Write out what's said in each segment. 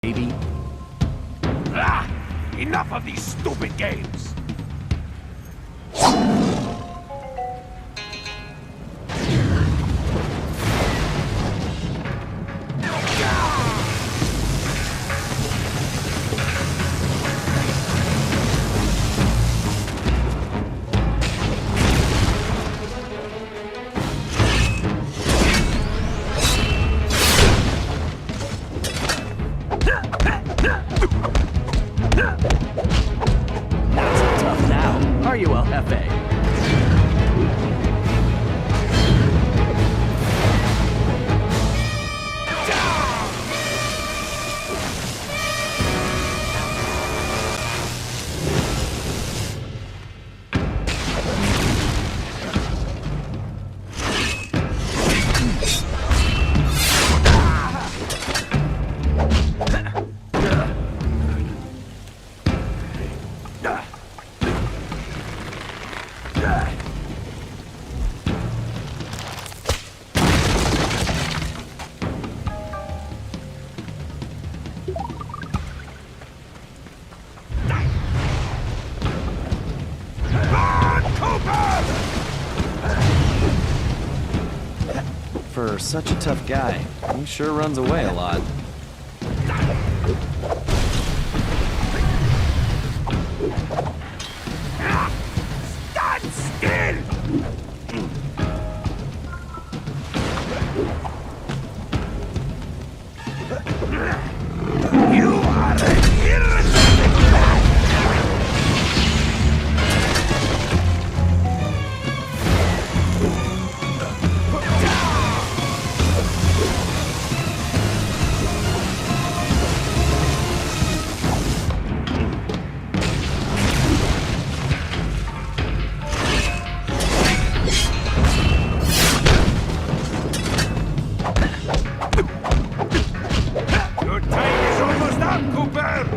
baby. Ah! Enough of these stupid games! Not so tough now, are you, El Jefe? For such a tough guy, he sure runs away a lot. Stand still! You are an irritating man! Your time is almost up, Cooper!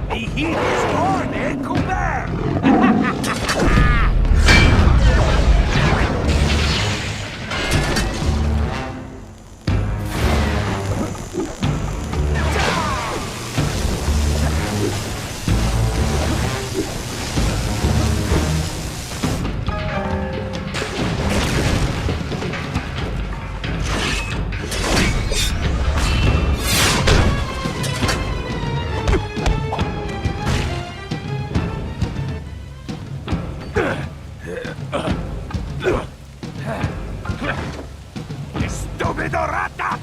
The heat is on, eh, Cooper? ¡Estúpido rata!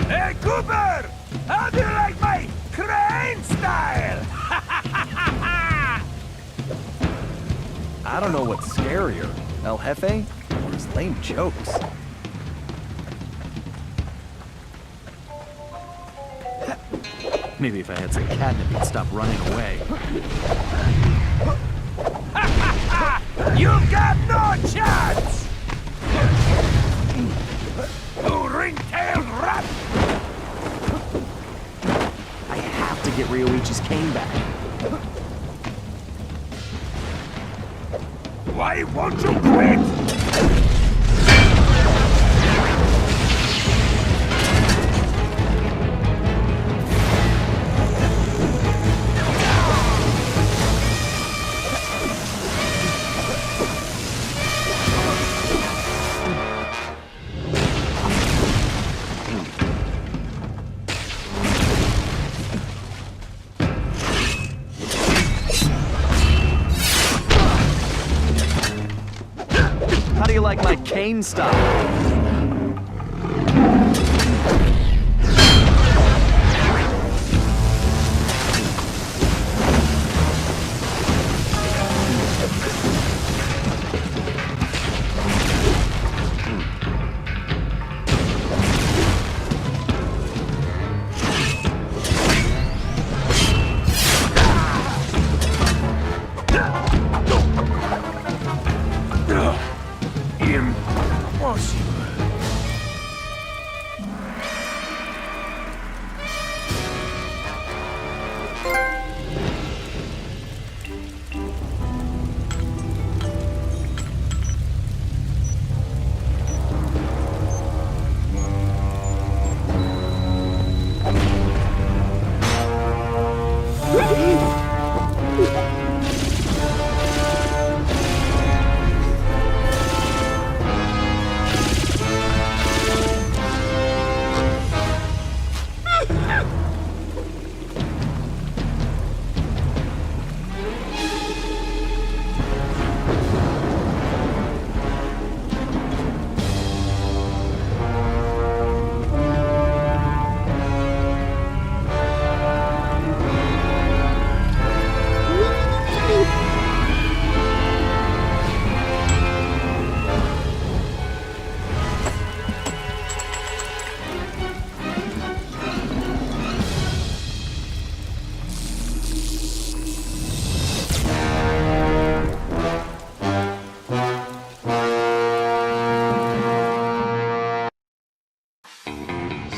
Hey, Cooper! How do you like my crane style? I don't know what's scarier, El Jefe or his lame jokes. Maybe if I had some catnip, he'd stop running away. You've got no chance! You ring-tailed rat! I have to get Ryoichi's cane back. Why won't you quit? How do you like my cane style?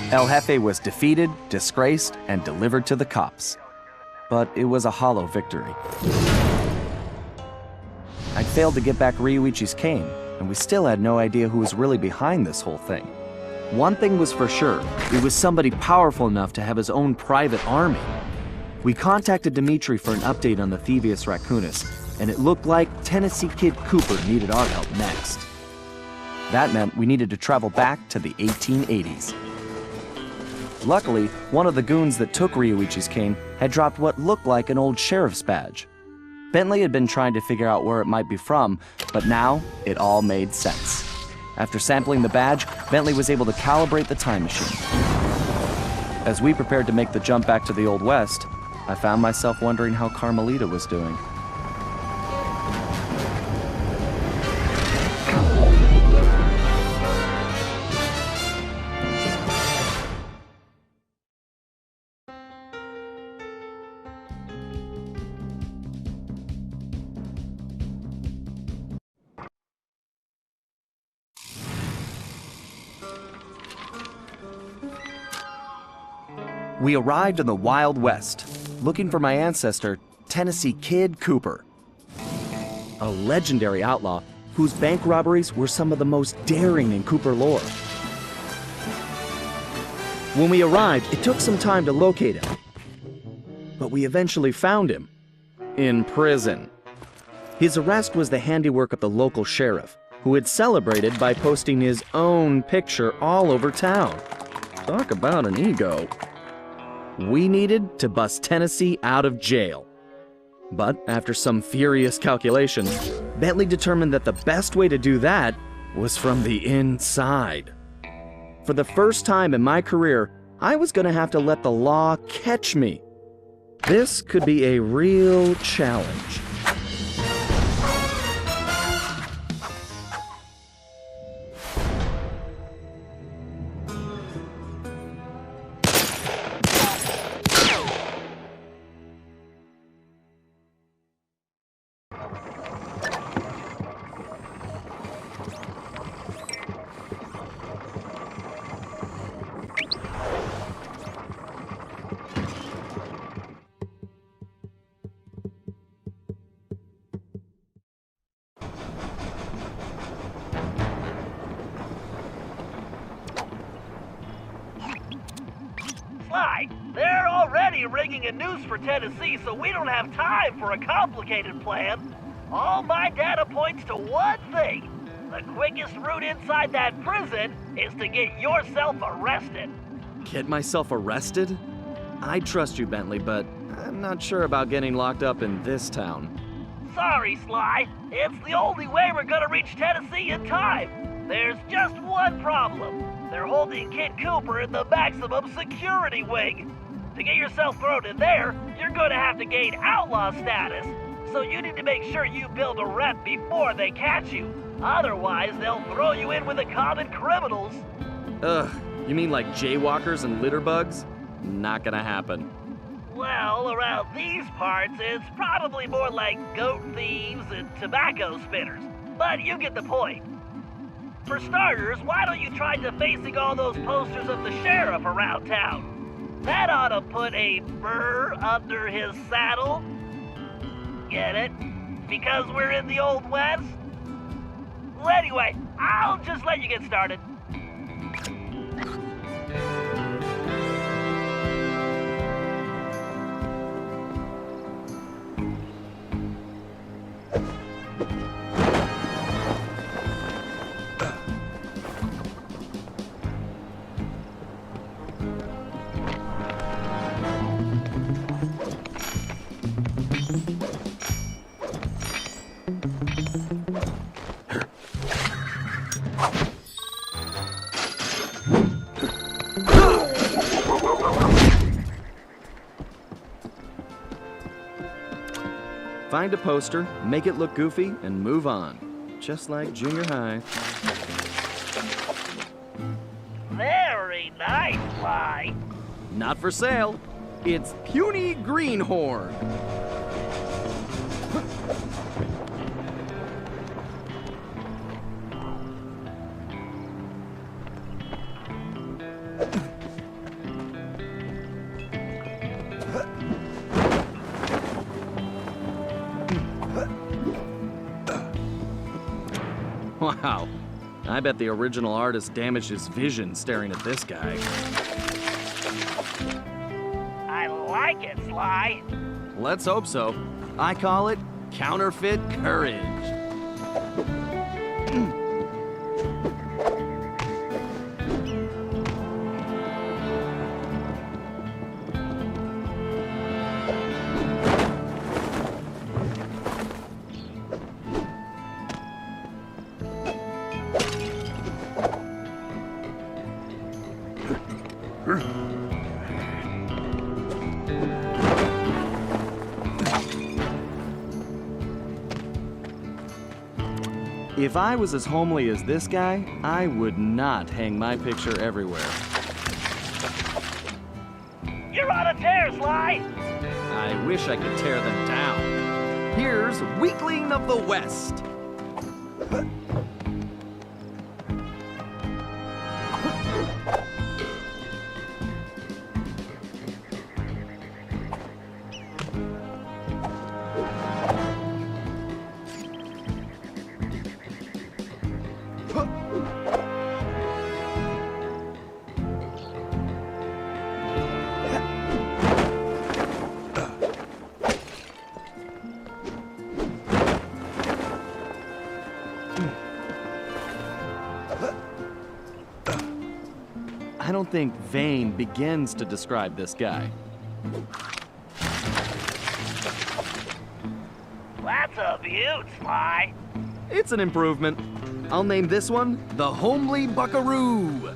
El Jefe was defeated, disgraced, and delivered to the cops. But it was a hollow victory. I'd failed to get back Ryuichi's cane, and we still had no idea who was really behind this whole thing. One thing was for sure, it was somebody powerful enough to have his own private army. We contacted Dimitri for an update on the Thieves Raccoonus, and it looked like Tennessee Kid Cooper needed our help next. That meant we needed to travel back to the 1880s. Luckily, one of the goons that took Ryuichi's cane had dropped what looked like an old sheriff's badge. Bentley had been trying to figure out where it might be from, but now it all made sense. After sampling the badge, Bentley was able to calibrate the time machine. As we prepared to make the jump back to the Old West, I found myself wondering how Carmelita was doing. We arrived in the Wild West, looking for my ancestor, Tennessee Kid Cooper. A legendary outlaw whose bank robberies were some of the most daring in Cooper lore. When we arrived, it took some time to locate him. But we eventually found him. In prison. His arrest was the handiwork of the local sheriff, who had celebrated by posting his own picture all over town. Talk about an ego. We needed to bust Tennessee out of jail. But after some furious calculations, Bentley determined that the best way to do that was from the inside. For the first time in my career, I was going to have to let the law catch me. This could be a real challenge. They're already rigging a noose for Tennessee, so we don't have time for a complicated plan. All my data points to one thing. The quickest route inside that prison is to get yourself arrested. Get myself arrested? I trust you, Bentley, but I'm not sure about getting locked up in this town. Sorry, Sly. It's the only way we're gonna reach Tennessee in time. There's just one problem. They're holding Kid Cooper in the maximum security wing. To get yourself thrown in there, you're gonna have to gain outlaw status. So you need to make sure you build a rep before they catch you. Otherwise, they'll throw you in with the common criminals. Ugh, you mean like jaywalkers and litterbugs? Not gonna happen. Well, around these parts, it's probably more like goat thieves and tobacco spinners. But you get the point. For starters, why don't you try defacing all those posters of the sheriff around town? That ought to put a burr under his saddle. Get it? Because we're in the Old West? Well, anyway, I'll just let you get started. Find a poster, make it look goofy, and move on. Just like junior high. Very nice, Sly. Not for sale. It's Puny Greenhorn. Wow. I bet the original artist damaged his vision staring at this guy. I like it, Sly. Let's hope so. I call it counterfeit courage. If I was as homely as this guy, I would not hang my picture everywhere. You're on a tear, Sly. I wish I could tear them down. Here's Weakling of the West. I don't think vain begins to describe this guy. That's a beaut, Sly. It's an improvement. I'll name this one the Homely Buckaroo.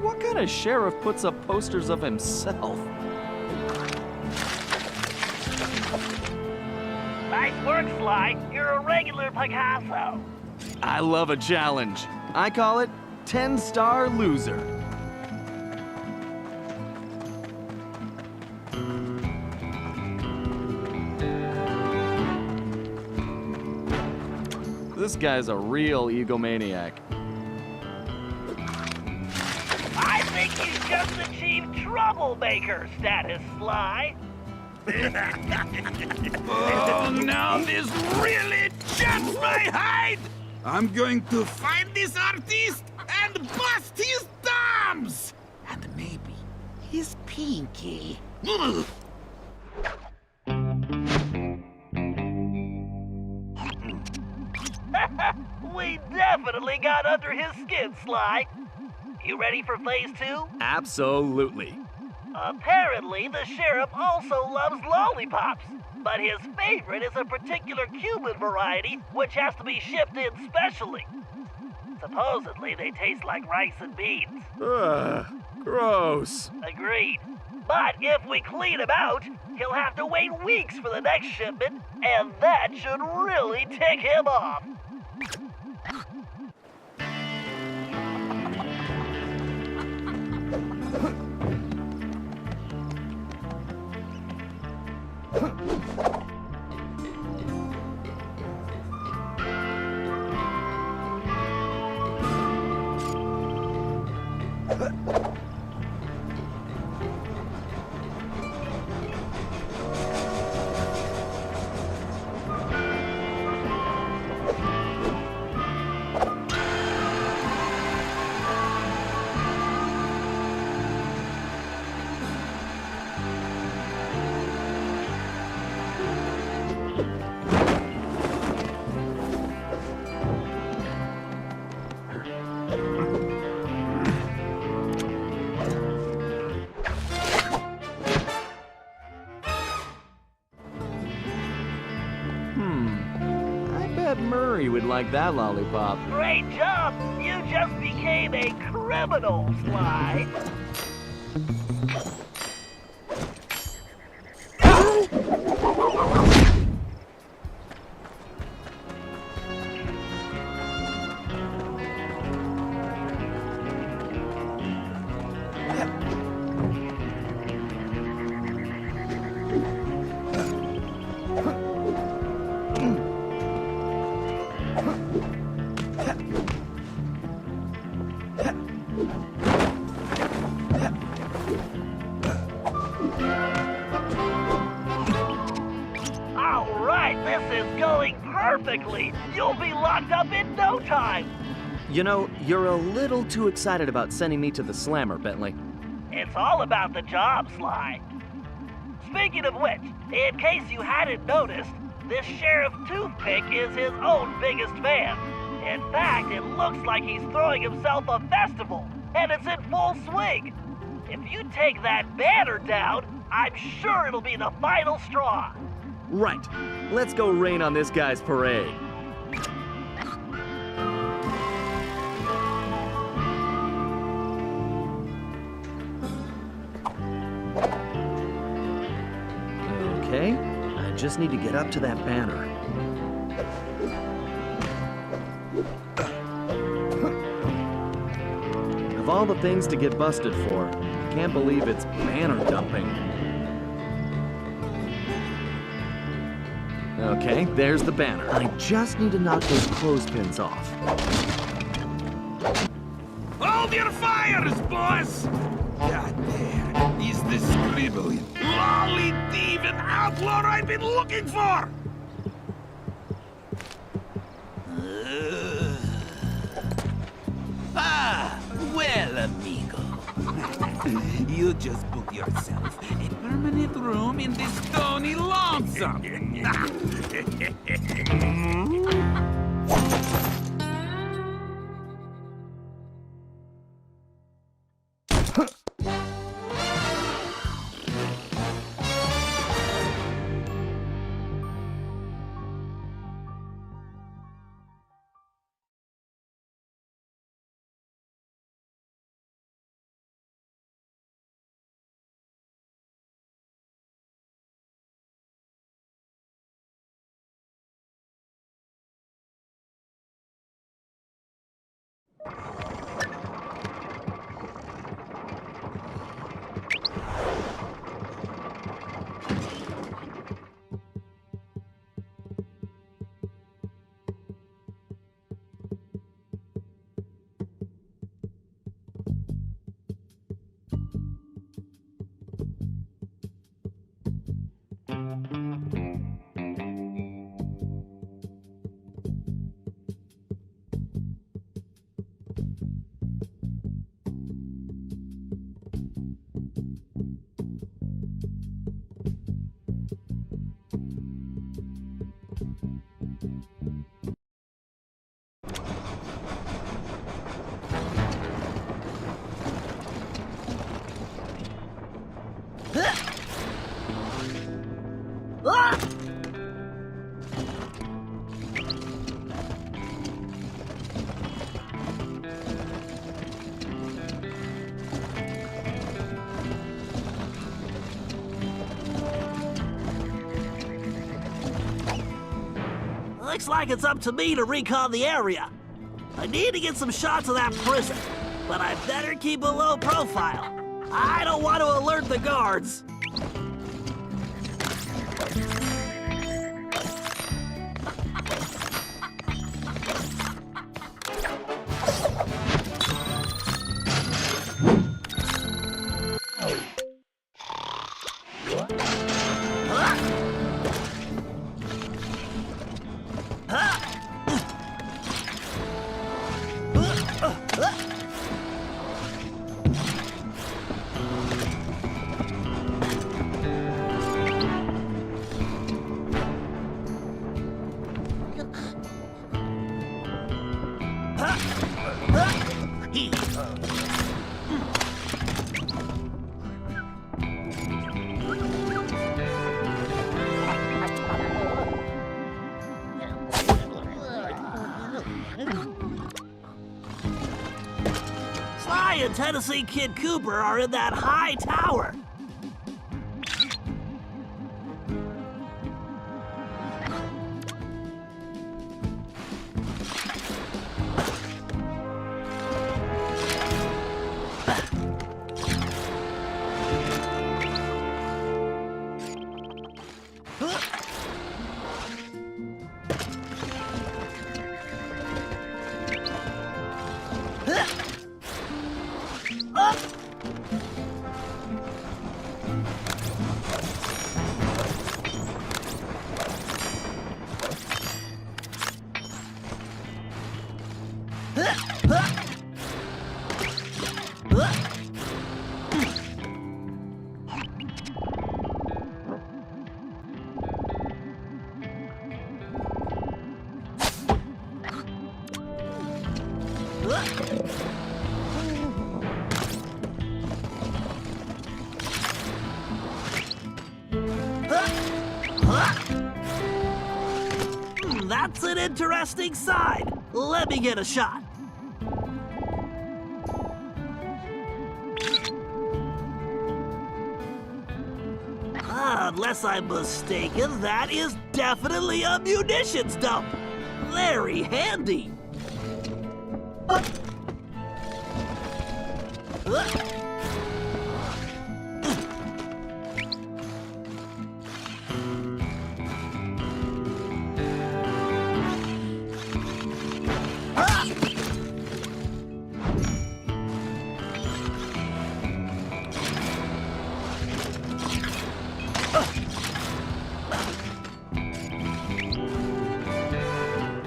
What kind of sheriff puts up posters of himself? Nice work, Sly. You're a regular Picasso. I love a challenge. I call it 10-star loser. This guy's a real egomaniac. I think he's just achieved troublemaker status, Sly. Oh, now this really chaps my hide! I'm going to find this artist and bust his thumbs! And maybe his pinky. Ugh. We definitely got under his skin, Sly. You ready for phase 2? Absolutely. Apparently, the sheriff also loves lollipops, but his favorite is a particular Cuban variety which has to be shipped in specially. Supposedly, they taste like rice and beans. Ugh, gross. Agreed. But if we clean him out, he'll have to wait weeks for the next shipment, and that should really tick him off. Murray would like that lollipop. Great job! You just became a criminal, Sly. All right, this is going perfectly. You'll be locked up in no time. You know, you're a little too excited about sending me to the slammer, Bentley. It's all about the job, Sly. Speaking of which, in case you hadn't noticed, this Sheriff Toothpick is his own biggest fan. In fact, it looks like he's throwing himself a festival, and it's in full swing. If you take that banner down, I'm sure it'll be the final straw. Right. Let's go rain on this guy's parade. Okay, I just need to get up to that banner. Of all the things to get busted for, I can't believe it's banner dumping. Okay, there's the banner. I just need to knock those clothespins off. Hold your fires, boss! God there is the scribbling, lolly thieving outlaw I've been looking for! Well, amigo. You just booked yourself a permanent room in this stony lonesome. Looks like it's up to me to recon the area. I need to get some shots of that prison, but I better keep a low profile. I don't want to alert the guards. Sly and Tennessee Kid Cooper are in that high tower. That's an interesting sign. Let me get a shot. Unless I'm mistaken, that is definitely a munitions dump. Very handy.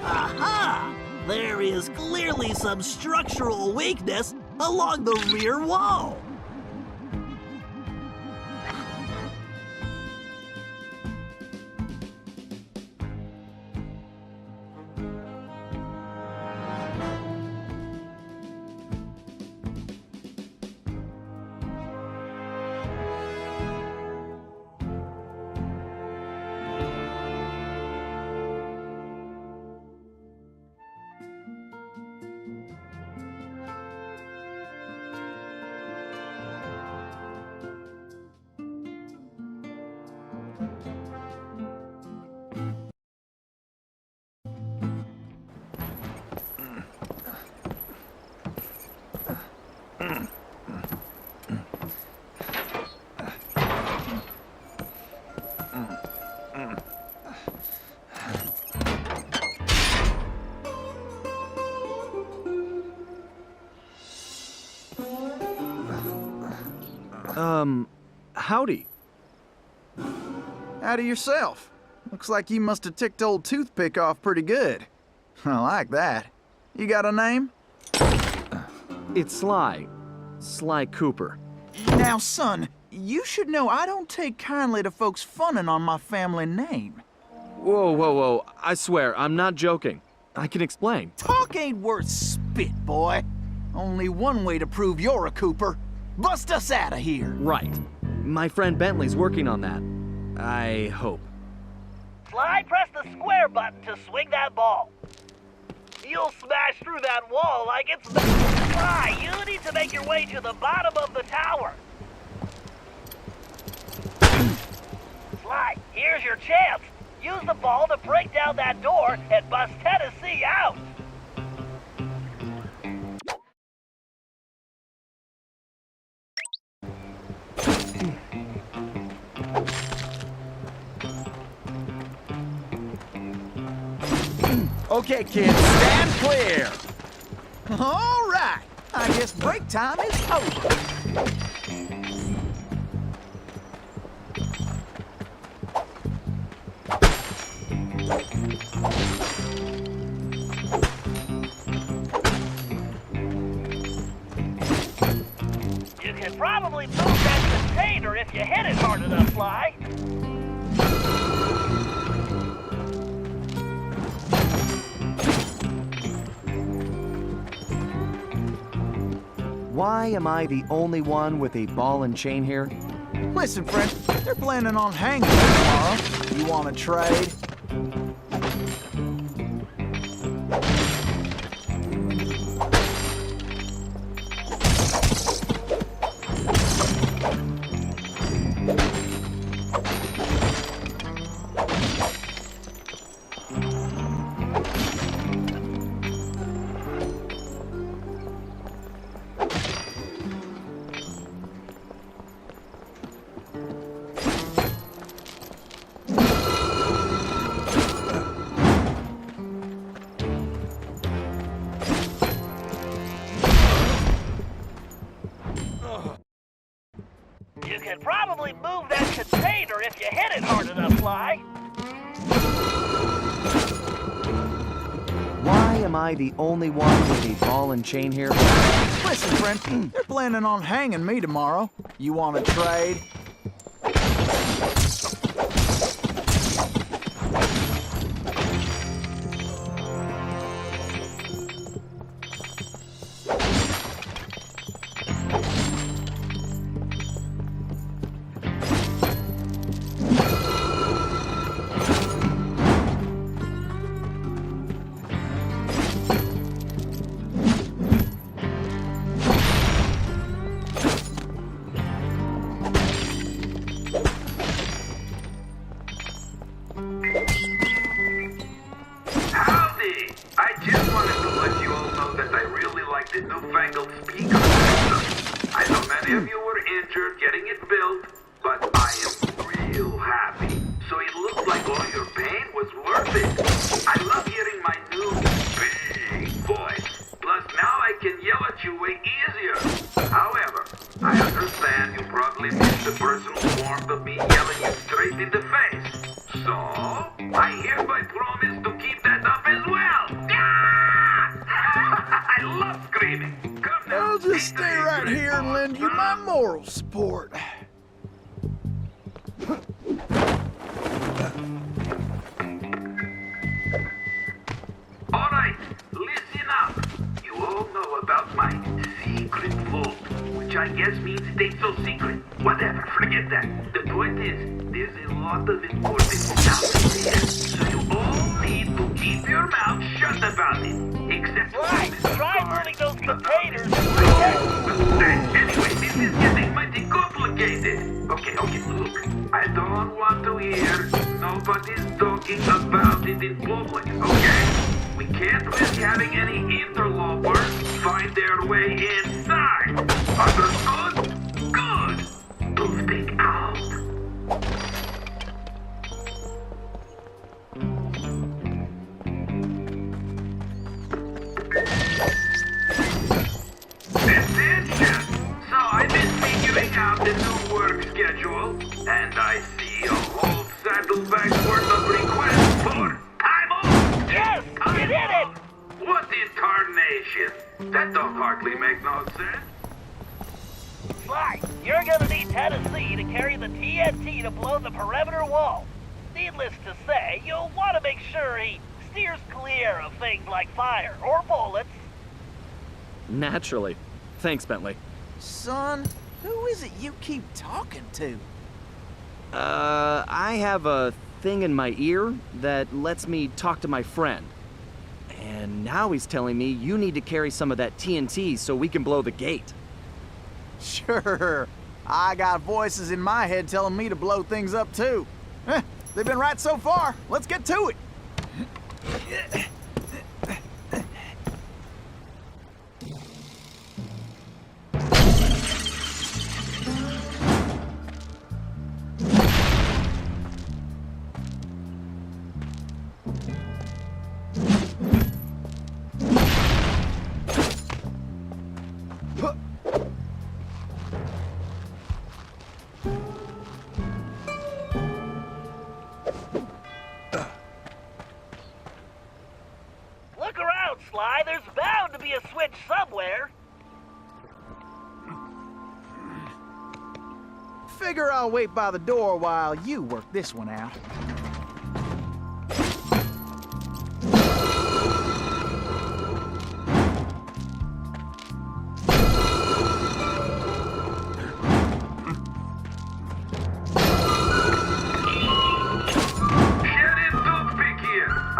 Aha! There is clearly some structural weakness along the rear wall. Howdy. Howdy yourself. Looks like you must have ticked old Toothpick off pretty good. I like that. You got a name? It's Sly. Sly Cooper. Now, son, you should know I don't take kindly to folks funning on my family name. Whoa, whoa, whoa. I swear, I'm not joking. I can explain. Talk ain't worth spit, boy. Only one way to prove you're a Cooper. Bust us out of here. Right. My friend Bentley's working on that. I hope. Sly, press the square button to swing that ball. You'll smash through that wall like it's... Sly, you need to make your way to the bottom of the tower. Sly, here's your chance. Use the ball to break down that door and bust Tennessee out. Okay, kids, stand clear. All right. I guess break time is over. You can probably move that container if you hit it hard enough, Sly. Why am I the only one with a ball and chain here? Listen, friend, they're planning on hanging me tomorrow. You want to trade? You can probably move that container if you hit it hard enough, Sly. Why am I the only one with a ball and chain here? Listen, friend, they're planning on hanging me tomorrow. You want to trade? newfangled speaker system. I know many of you were injured getting it built, but I am real happy. So it looks like all your pain was worth it. I love hearing my new big voice. Plus now I can yell at you way easier. However, I understand you probably miss the personal warmth of me yelling you straight in the face. So, I hereby promise to keep that up as well. Ah! I love screaming. Come now. I'll just stay right here and lend you my moral support. Alright, listen up. You all know about my secret vault, which I guess means it ain't so secret. Whatever, forget that. The point is, there's a lot of important stuff in there, so you all need to keep your mouth shut about it. Except Right, try moving those containers. Anyway, this is getting mighty complicated. Okay, look. I don't want to hear nobody's talking about it in public, okay? We can't risk having any interlopers find their way inside. Understood? Good. Toothpick out. Attention! So I've been figuring out the new work schedule, and I see a whole saddlebag's worth of requests for time off. Yes, you did it! What in tarnation? That don't hardly make no sense. Sly, you're gonna need Tennessee to carry the TNT to blow the perimeter wall. Needless to say, you'll want to make sure he steers clear of things like fire or bullets. Naturally. Thanks, Bentley. Son, who is it you keep talking to? I have a thing in my ear that lets me talk to my friend. And now he's telling me you need to carry some of that TNT so we can blow the gate. Sure. I got voices in my head telling me to blow things up too. They've been right so far. Let's get to it. Look around, Sly. There's bound to be a switch somewhere. Figure I'll wait by the door while you work this one out.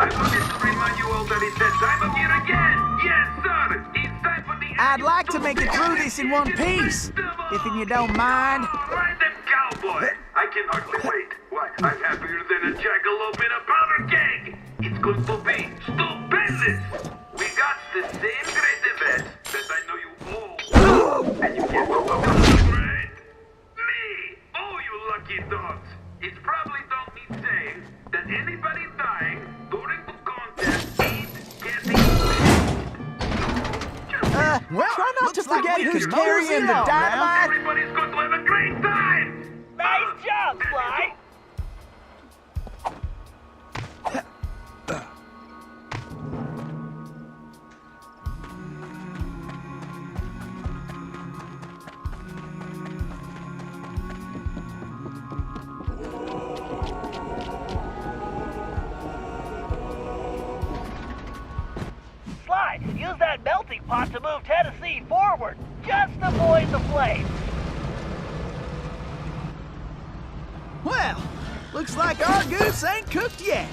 I wanted to remind you all that it's that time of year again. Yes, sir. It's time for the I'd like to make it through this in one piece, if you don't mind. All right, then, cowboy. I can hardly wait. Why, I'm happier than a jackalope in a powder keg. It's going to be stupendous. We got the same great event that I know you all. And you get to right? Me. Oh, you lucky dogs. It's probably don't need saying that anybody dying during the contest ain't getting paid. Well, try not to looks like forget we who's can carrying the mosey on now. dynamite. Everybody's going to have a great time. Nice job, Sly. Sly, use that melting pot to move Tennessee forward. Just avoid the flames. Well, looks like our goose ain't cooked yet.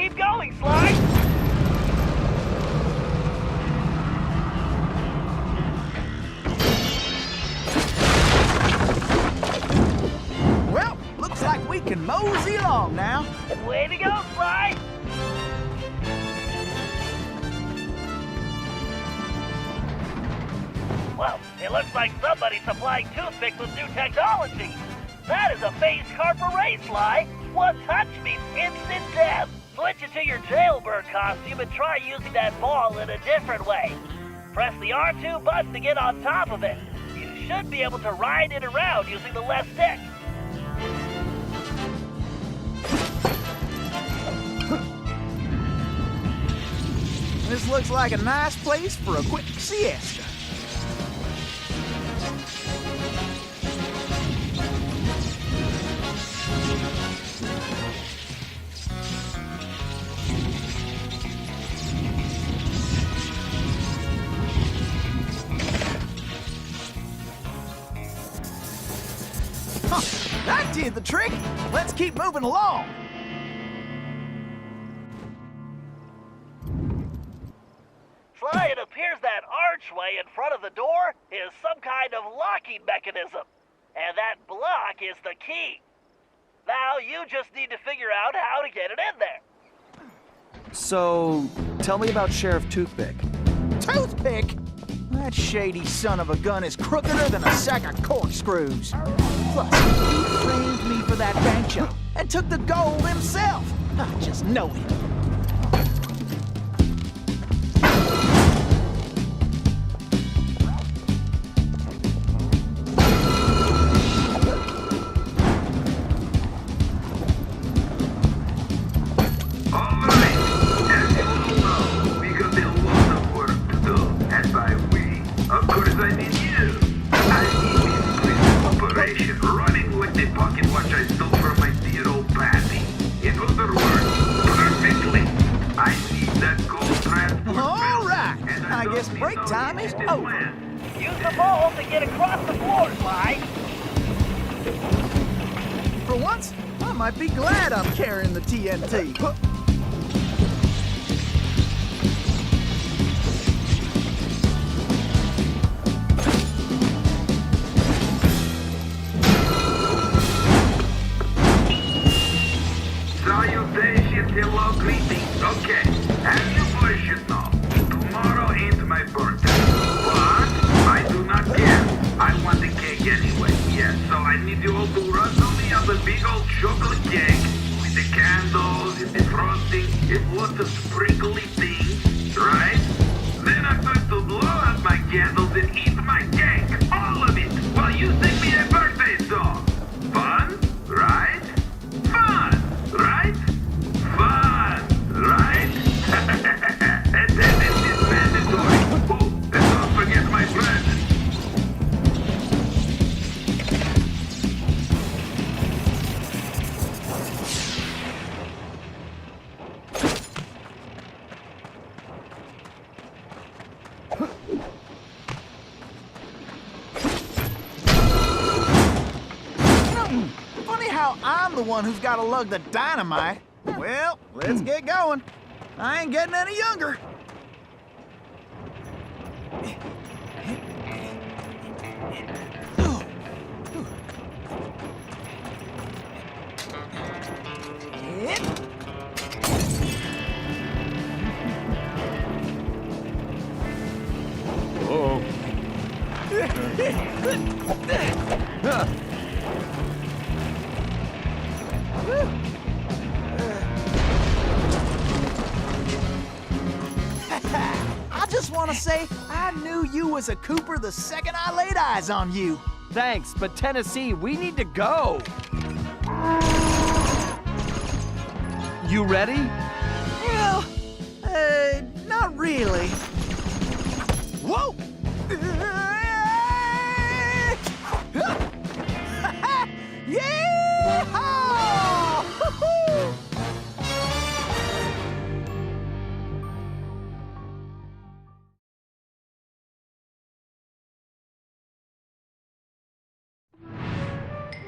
Keep going, Sly! Well, looks like we can mosey along now. Way to go, Sly! Well, it looks like somebody's supplying toothpicks with new technology. That is a face carper race, Sly. One touch means instant death. Switch into your jailbird costume and try using that ball in a different way. Press the R2 button to get on top of it. You should be able to ride it around using the left stick. This looks like a nice place for a quick siesta. That did the trick. Let's keep moving along. Sly, it appears that archway in front of the door is some kind of locking mechanism. And that block is the key. Now you just need to figure out how to get it in there. So, tell me about Sheriff Toothpick. Toothpick? That shady son of a gun is crookeder than a sack of corkscrews. Plus, he framed me for that bank job and took the gold himself. I just know it. Break time is over. Use the ball to get across the floor, Sly. For once, I might be glad I'm carrying the TNT. Salutations, hello, greetings. Okay, as you boys should know, tomorrow ain't my birthday, but I do not care. I want the cake anyway, yes, so I need you all to rustle me up a big old chocolate cake with the candles and the frosting and lots of sprinkly things, right? Then I'm going to blow out my candles and eat my cake, all of it, while you sing me a birthday song. Fun, right? Fun, right? Fun, right? Attendance is mandatory. Oh, and don't forget my present. Funny how I'm the one who's got to lug the dynamite. Well, let's get going. I ain't getting any younger. I just want to say I knew you was a Cooper the second I laid eyes on you. Thanks, but Tennessee, we need to go. You ready? Well, not really. Whoa!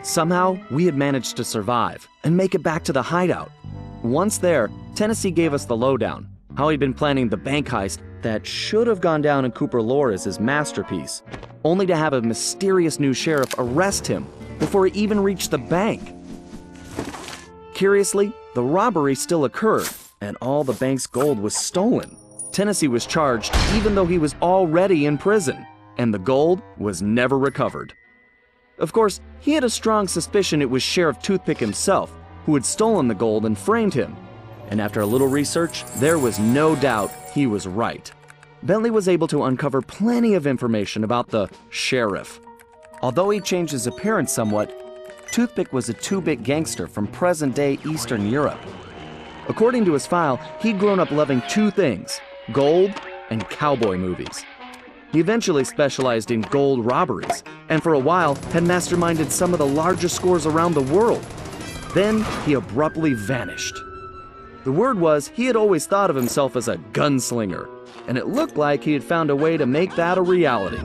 Somehow, we had managed to survive and make it back to the hideout. Once there, Tennessee gave us the lowdown, how he'd been planning the bank heist that should have gone down in Cooper lore as his masterpiece, only to have a mysterious new sheriff arrest him before he even reached the bank. Curiously, the robbery still occurred, and all the bank's gold was stolen. Tennessee was charged even though he was already in prison, and the gold was never recovered. Of course, he had a strong suspicion it was Sheriff Toothpick himself who had stolen the gold and framed him. And after a little research, there was no doubt he was right. Bentley was able to uncover plenty of information about the sheriff. Although he changed his appearance somewhat, Toothpick was a two-bit gangster from present-day Eastern Europe. According to his file, he'd grown up loving two things: gold and cowboy movies. He eventually specialized in gold robberies, and for a while had masterminded some of the largest scores around the world. Then he abruptly vanished. The word was he had always thought of himself as a gunslinger, and it looked like he had found a way to make that a reality.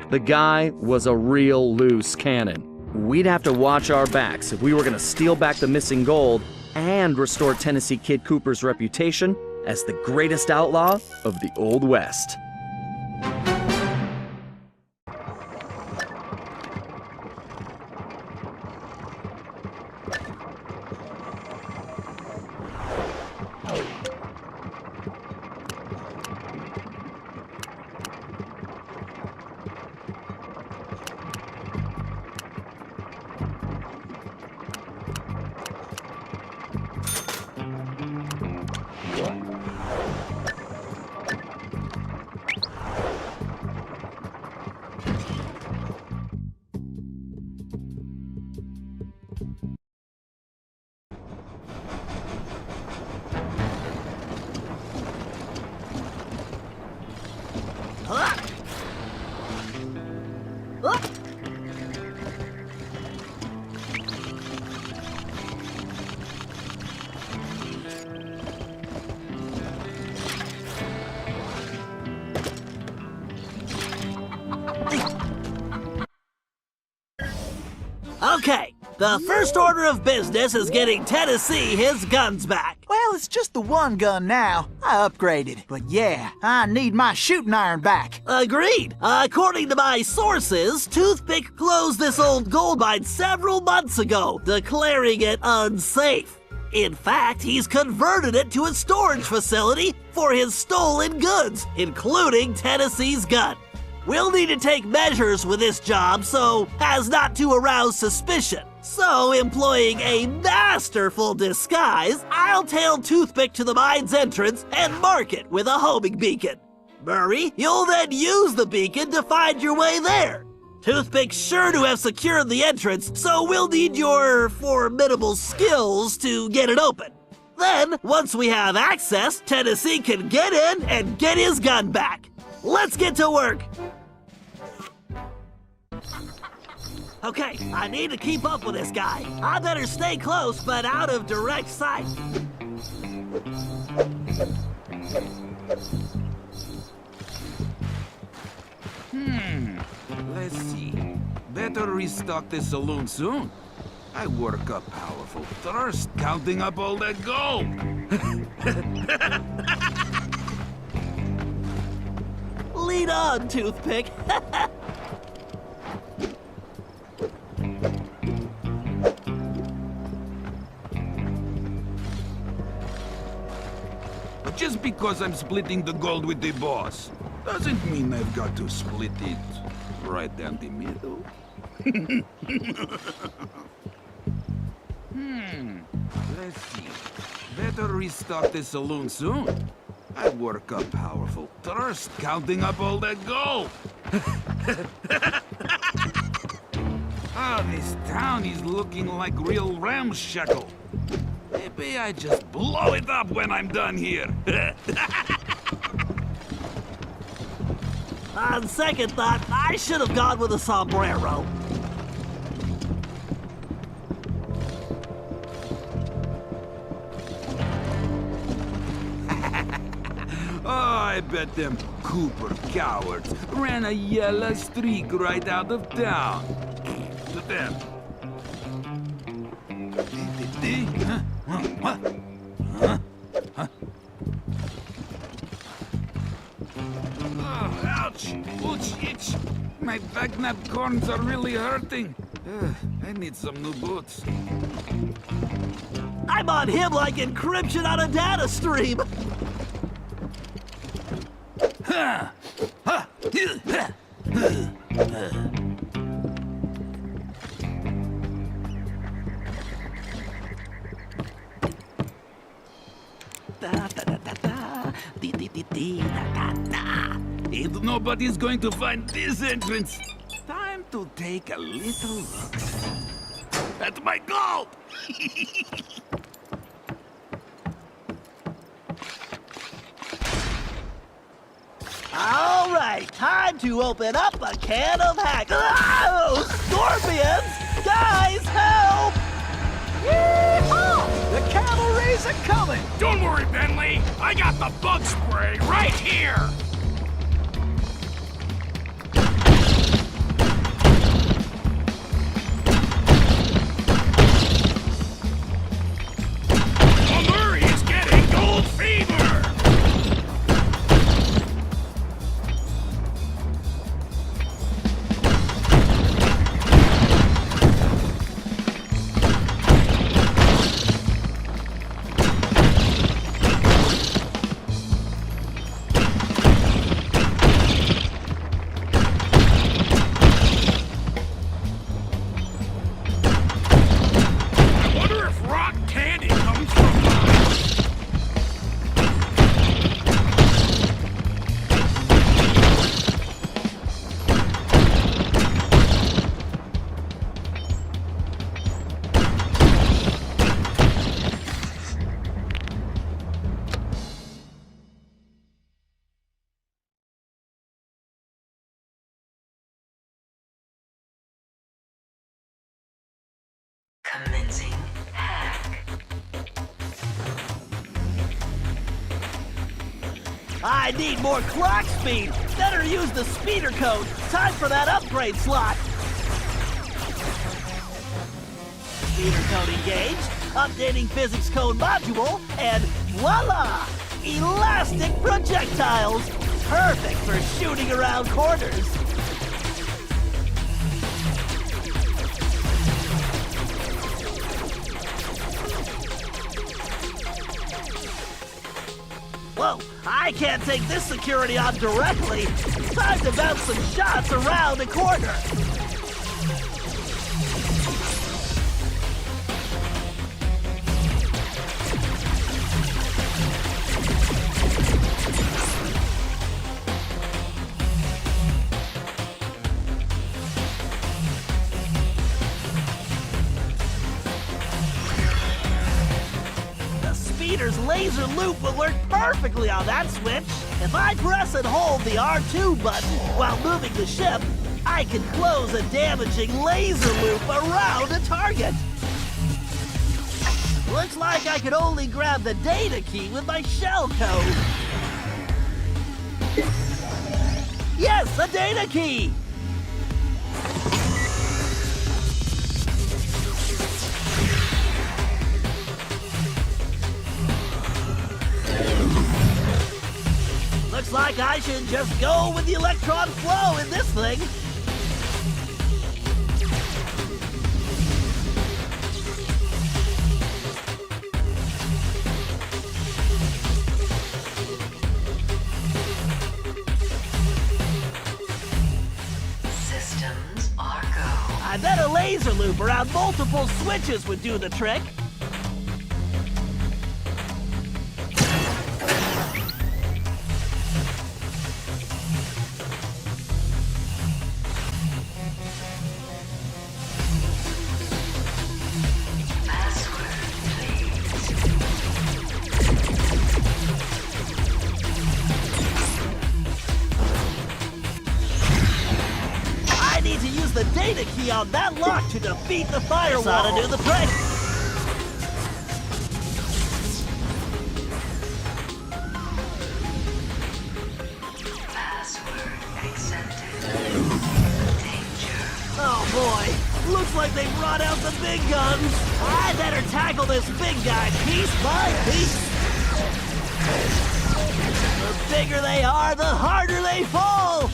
The guy was a real loose cannon. We'd have to watch our backs if we were going to steal back the missing gold and restore Tennessee Kid Cooper's reputation as the greatest outlaw of the Old West. Okay, the first order of business is getting Tennessee his guns back. Well, it's just the one gun now. I upgraded. But yeah, I need my shooting iron back. Agreed. According to my sources, Toothpick closed this old gold mine several months ago, declaring it unsafe. In fact, he's converted it to a storage facility for his stolen goods, including Tennessee's gun. We'll need to take measures with this job so as not to arouse suspicion. So, employing a masterful disguise, I'll tail Toothpick to the mine's entrance and mark it with a homing beacon. Murray, you'll then use the beacon to find your way there. Toothpick's sure to have secured the entrance, so we'll need your formidable skills to get it open. Then, once we have access, Tennessee can get in and get his gun back. Let's get to work! Okay, I need to keep up with this guy. I better stay close, but out of direct sight. Let's see. Better restock the saloon soon. I work up powerful thirst counting up all that gold. Lead on, Toothpick. Just because I'm splitting the gold with the boss doesn't mean I've got to split it right down the middle. Let's see. Better restock the saloon soon. I work up powerful thirst counting up all that gold. This town is looking like real ramshackle. Maybe I just blow it up when I'm done here. On second thought, I should have gone with a sombrero. Oh, I bet them Cooper cowards ran a yellow streak right out of town. To them. What? Oh, ouch! Ouch, itch! My bagnap corns are really hurting. I need some new boots. I'm on him like encryption on a data stream. If nobody's going to find this entrance, time to take a little look at my gold! All right, time to open up a can of hack. Oh, scorpions! Guys, help! Yeehaw! The cavalry's a-coming! Don't worry, Bentley! I got the bug spray right here! Murray is getting gold fever! I wonder if rock candy comes from mine. Commencing hack. I need more clock speed. Better use the speeder code. Time for that upgrade slot. Speeder code engaged. Updating physics code module, and voila! Elastic projectiles. Perfect for shooting around corners. Whoa, I can't take this security on directly. Time to bounce some shots around the corner. The speeder's laser loop will work perfectly on that switch. If I press and hold the R2 button while moving the ship, I can close a damaging laser loop around a target. Looks like I could only grab the data key with my shell code. Yes, a data key! Looks like I should just go with the electron flow in this thing. Systems are go. I bet a laser loop around multiple switches would do the trick. Password, please. I need to use the data key on that lock to defeat the firewall. This ought to do the trick. Password accepted. Danger. Oh boy, looks like they brought out the big guns. I better tackle this big guy piece by piece. they are, the harder they fall!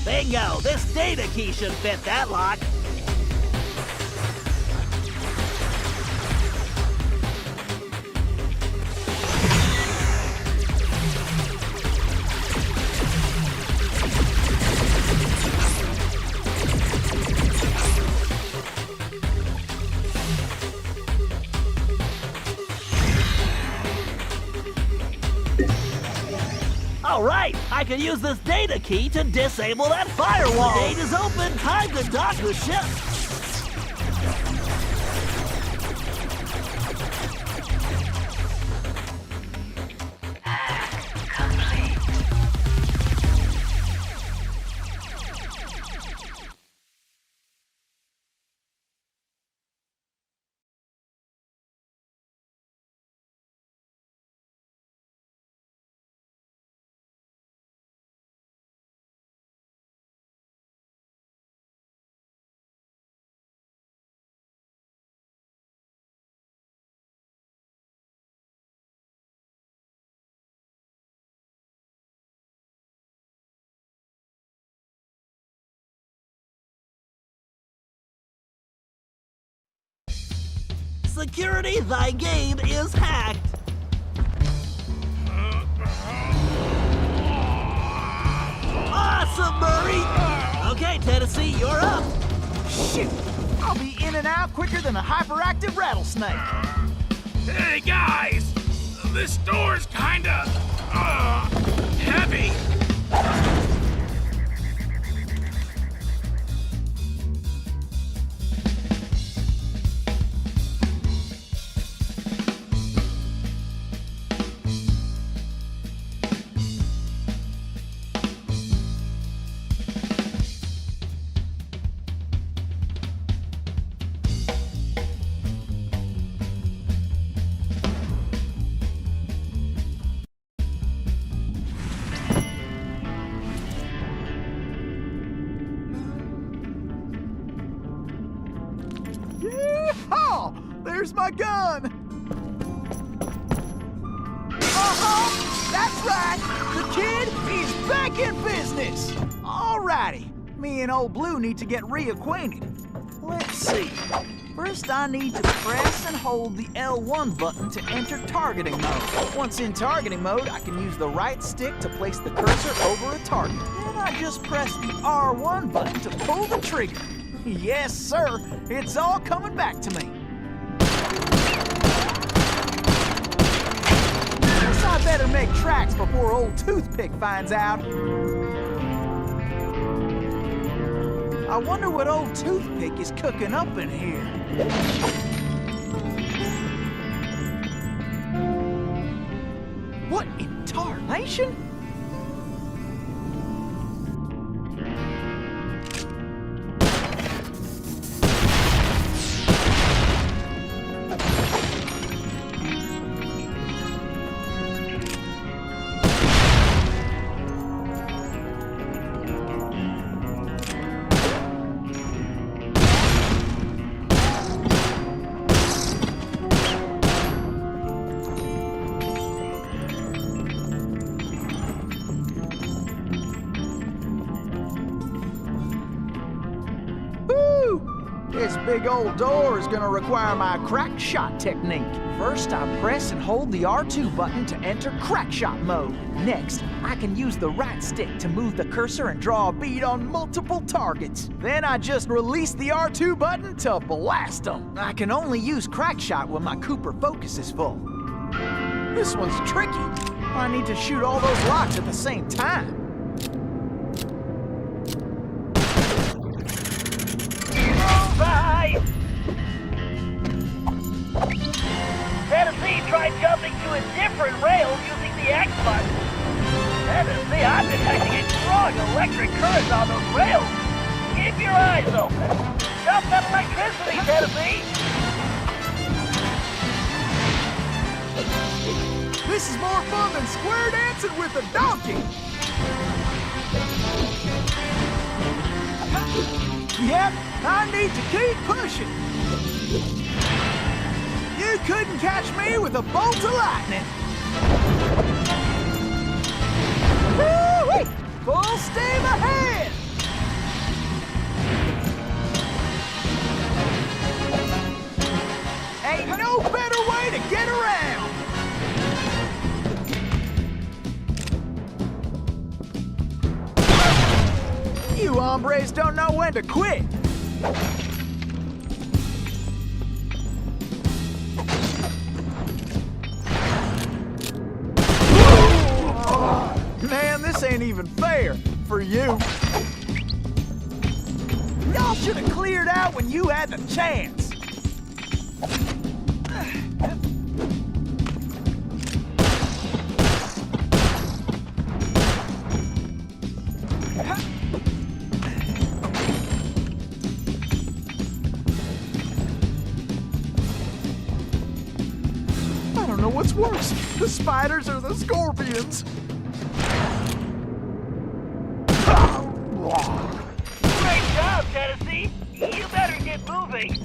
Bingo! This data key should fit that lock. All right, I can use this data key to disable that firewall. The gate is open. Time to dock the ship. Complete. Security, thy game is hacked. Awesome, Murray! Okay, Tennessee, you're up. Shoot! I'll be in and out quicker than a hyperactive rattlesnake. Hey guys, this door's kinda heavy. Yeehaw! There's my gun! Uh-huh! That's right! The kid is back in business! Alrighty, me and Old Blue need to get reacquainted. Let's see. First, I need to press and hold the L1 button to enter targeting mode. Once in targeting mode, I can use the right stick to place the cursor over a target. Then I just press the R1 button to pull the trigger. Yes, sir. It's all coming back to me. Guess I better make tracks before old Toothpick finds out. I wonder what old Toothpick is cooking up in here. What in tarnation? This big old door is gonna require my crack shot technique. First, I press and hold the R2 button to enter crack shot mode. Next, I can use the right stick to move the cursor and draw a bead on multiple targets. Then I just release the R2 button to blast them. I can only use crack shot when my Cooper focus is full. This one's tricky. I need to shoot all those locks at the same time. Bye! Tennessee tried jumping to a different rail using the the X button. Tennessee, I'm detecting a strong electric current on those rails. Keep your eyes open. Stop that electricity, Tennessee. This is more fun than square dancing with a donkey! Yep, I need to keep pushing. You couldn't catch me with a bolt of lightning. Woo-wee! Full steam ahead! Ain't no better way to get around! You hombres don't know when to quit. Man, this ain't even fair for you. Y'all should have cleared out when you had the chance. I don't know what's worse, the spiders or the scorpions. Great job, Tennessee. You better get moving.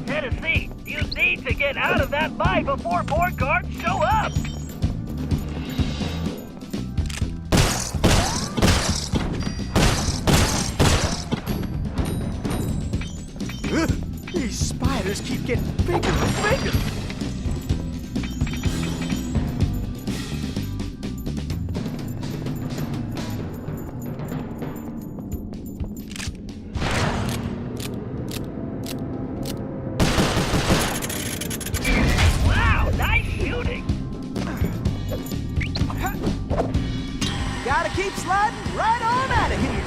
Tennessee, you need to get out of that mine before more guards show up. Ugh, these spiders keep getting bigger and bigger. Wow, nice shooting. Gotta keep sliding right on out of here.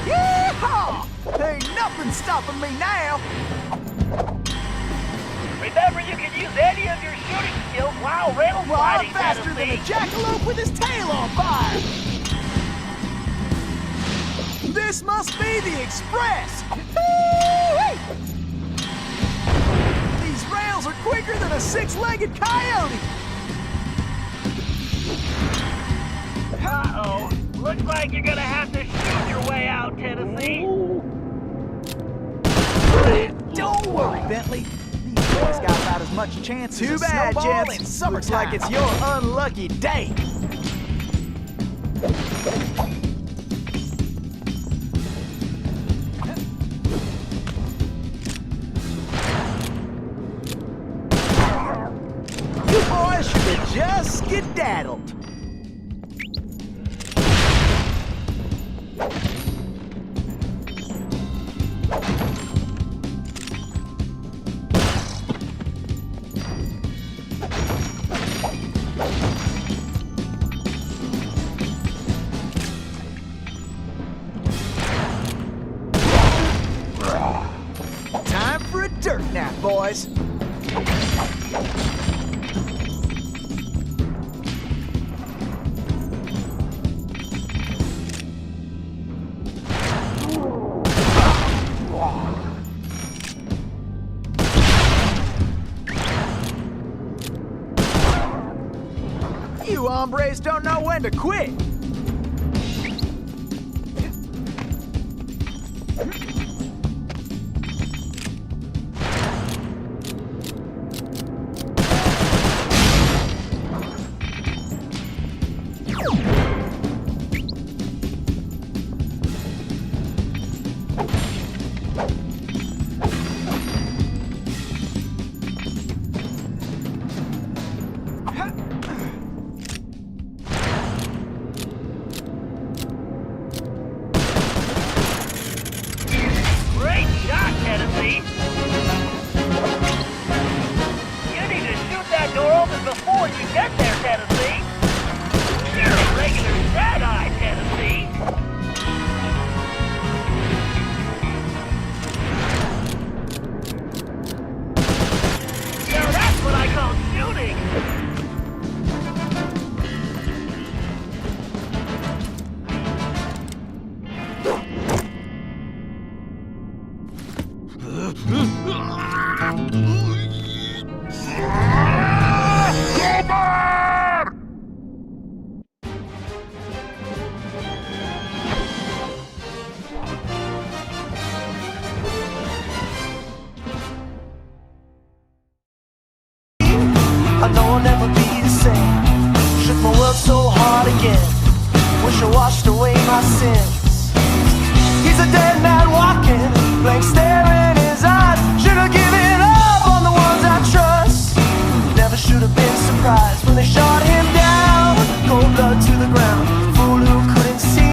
Yeehaw! Ain't nothing stopping me now. Remember, you can use any of your shooting skills while rail Well, I'm sliding, faster than a Tennessee. jackalope with his tail on fire. This must be the express. Woo-wee! These rails are quicker than a six-legged coyote. Uh-oh. Looks like you're gonna have to shoot your way out, Tennessee. Don't worry, Bentley. These boys got about as much chance as a snowball in summertime. Looks like it's your unlucky day. You boys should have just skedaddled. Time for a dirt nap, boys. You hombres don't know when to quit. I know I'll never be the same. Shook my world so hard again. Wish I washed away my sins. He's a dead man walking, blank stare in his eyes. Should have given up on the ones I trust. Never should have been surprised.